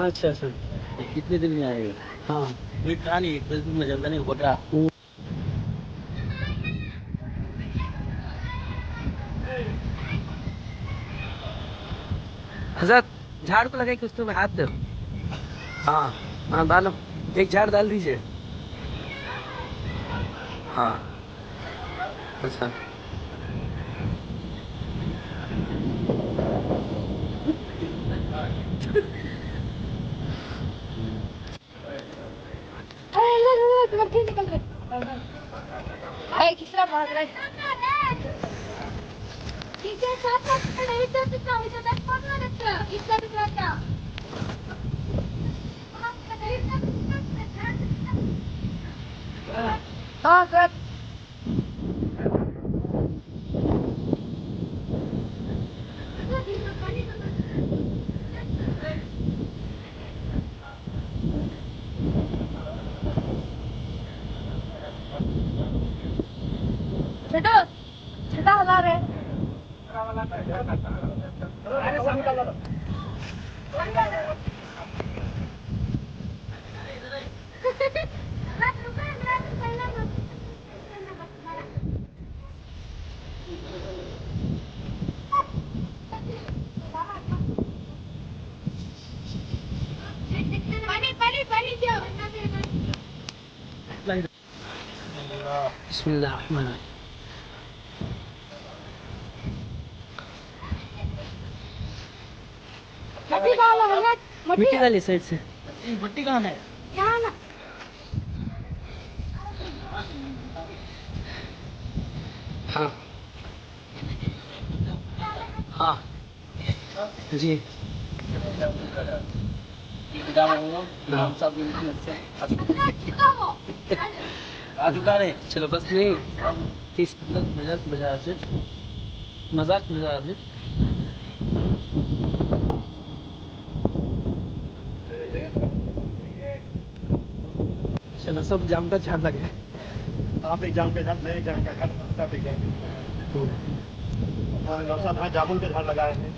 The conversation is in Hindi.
अच्छा अच्छा। कितने दिन में आएगा? हाँ कोई कहानी 10 दिन में जल्दा नहीं होगा। हजरत झाड़ को लगा कि उसके ऊपर हाथ दो। हाँ हाँ डालो, एक झाड़ डाल दीजिए। हाँ अच्छा। किसरा भाग रहा है? हाँ सर। बेटा छठा हजार है। बिस्मिल्लाह रहमान रहीम। मिट्टी डाली साइड से। भट्टी कहाँ है? हाँ हाँ जी। चलो बस नहीं 30 मजाक मजा से मजाक मजा से। चलो सब जाम का झाड़ लगे। आप एग्जाम के साथ मैं एग्जाम का साथ एग्जाम जामुन के झाड़ लगाए हैं।